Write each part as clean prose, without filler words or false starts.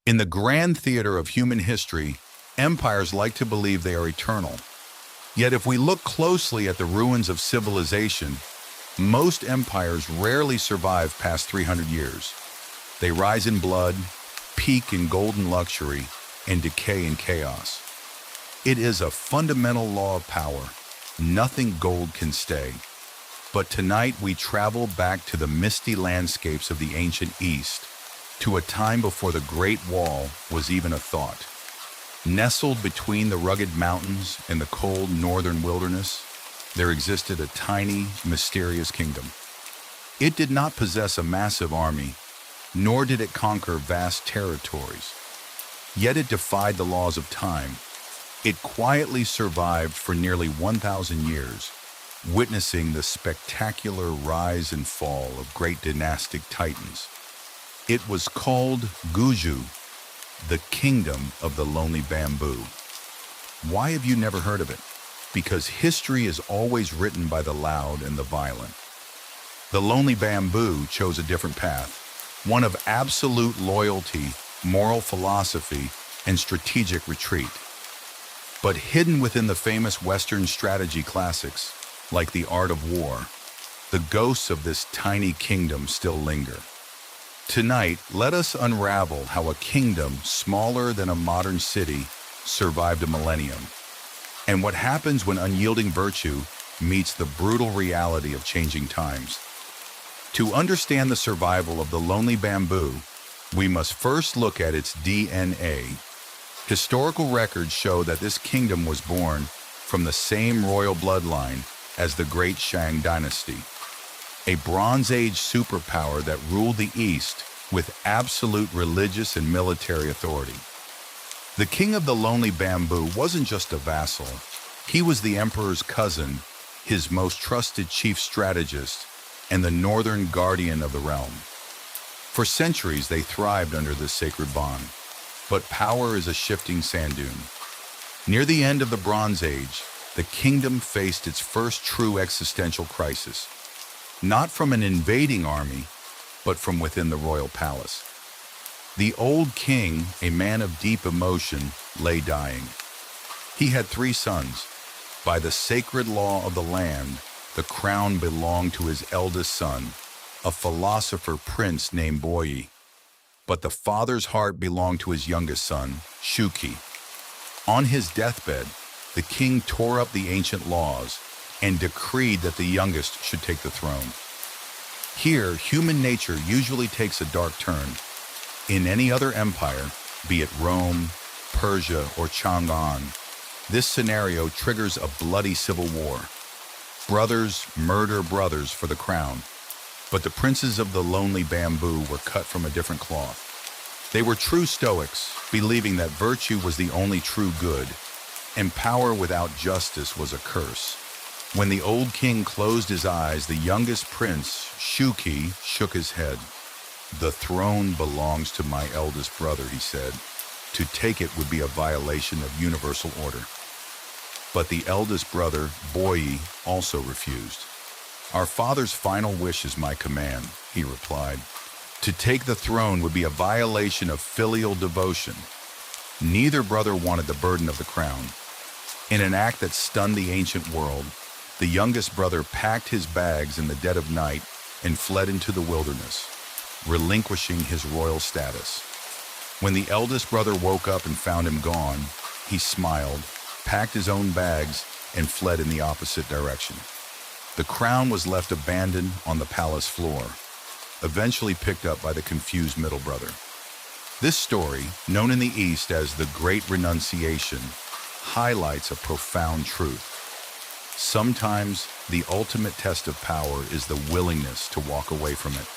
In the grand theater of human history, empires like to believe they are eternal. Yet if we look closely at the ruins of civilization, most empires rarely survive past 300 years. They rise in blood, peak in golden luxury, and decay in chaos. It is a fundamental law of power. Nothing gold can stay. But tonight we travel back to the misty landscapes of the ancient East, to a time before the Great Wall was even a thought. Nestled between the rugged mountains and the cold northern wilderness, there existed a tiny, mysterious kingdom. It did not possess a massive army, nor did it conquer vast territories. Yet it defied the laws of time. It quietly survived for nearly 1,000 years, witnessing the spectacular rise and fall of great dynastic titans. It was called Guzhu, the kingdom of the lonely bamboo. Why have you never heard of it? Because history is always written by the loud and the violent. The lonely bamboo chose a different path, one of absolute loyalty, moral philosophy, and strategic retreat. But hidden within the famous Western strategy classics, like The Art of War, the ghosts of this tiny kingdom still linger. Tonight, let us unravel how a kingdom smaller than a modern city survived a millennium, and what happens when unyielding virtue meets the brutal reality of changing times. To understand the survival of the lonely bamboo, we must first look at its DNA. Historical records show that this kingdom was born from the same royal bloodline as the Great Shang dynasty, a Bronze Age superpower that ruled the East with absolute religious and military authority. The king of the lonely bamboo wasn't just a vassal. He was the emperor's cousin, his most trusted chief strategist, and the northern guardian of the realm. For centuries, they thrived under this sacred bond. But power is a shifting sand dune. Near the end of the Bronze Age, the kingdom faced its first true existential crisis, not from an invading army, but from within the royal palace. The old king, a man of deep emotion, lay dying. He had 3 sons. By the sacred law of the land, the crown belonged to his eldest son, a philosopher prince named Boyi. But the father's heart belonged to his youngest son, Shuki. On his deathbed, the king tore up the ancient laws and decreed that the youngest should take the throne. Here, human nature usually takes a dark turn. In any other empire, be it Rome, Persia, or Chang'an, this scenario triggers a bloody civil war. Brothers murder brothers for the crown. But the princes of the lonely bamboo were cut from a different cloth. They were true Stoics, believing that virtue was the only true good, and power without justice was a curse. When the old king closed his eyes, the youngest prince, Shuki, shook his head. "The throne belongs to my eldest brother," he said. "To take it would be a violation of universal order." But the eldest brother, Boyi, also refused. "Our father's final wish is my command," he replied. "To take the throne would be a violation of filial devotion." Neither brother wanted the burden of the crown. In an act that stunned the ancient world, the youngest brother packed his bags in the dead of night and fled into the wilderness, relinquishing his royal status. When the eldest brother woke up and found him gone, he smiled, packed his own bags, and fled in the opposite direction. The crown was left abandoned on the palace floor, eventually picked up by the confused middle brother. This story, known in the East as the Great Renunciation, highlights a profound truth. Sometimes the ultimate test of power is the willingness to walk away from it.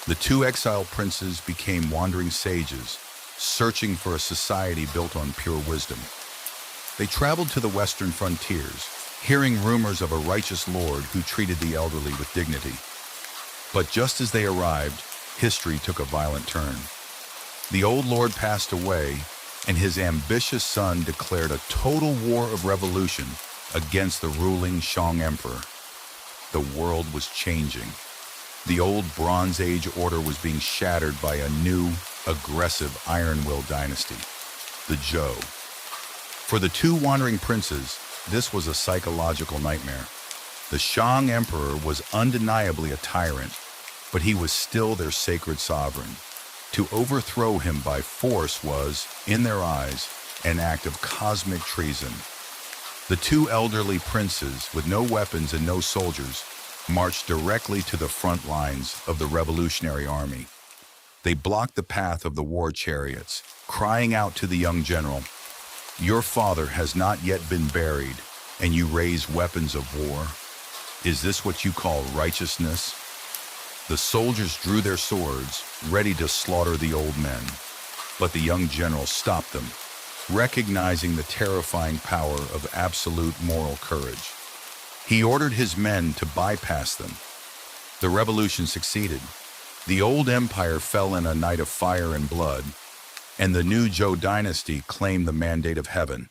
The 2 exiled princes became wandering sages, searching for a society built on pure wisdom. They traveled to the western frontiers, hearing rumors of a righteous lord who treated the elderly with dignity. But just as they arrived, history took a violent turn. The old lord passed away, and his ambitious son declared a total war of revolution against the ruling Shang emperor. The world was changing. The old Bronze Age order was being shattered by a new, aggressive Iron Will dynasty, the Zhou. For the two wandering princes, this was a psychological nightmare. The Shang emperor was undeniably a tyrant, but he was still their sacred sovereign. To overthrow him by force was, in their eyes, an act of cosmic treason. The two elderly princes, with no weapons and no soldiers, marched directly to the front lines of the revolutionary army. They blocked the path of the war chariots, crying out to the young general, "Your father has not yet been buried, and you raise weapons of war? Is this what you call righteousness?" The soldiers drew their swords, ready to slaughter the old men. But the young general stopped them, recognizing the terrifying power of absolute moral courage. He ordered his men to bypass them. The revolution succeeded. The old empire fell in a night of fire and blood, and the new Zhou dynasty claimed the mandate of heaven.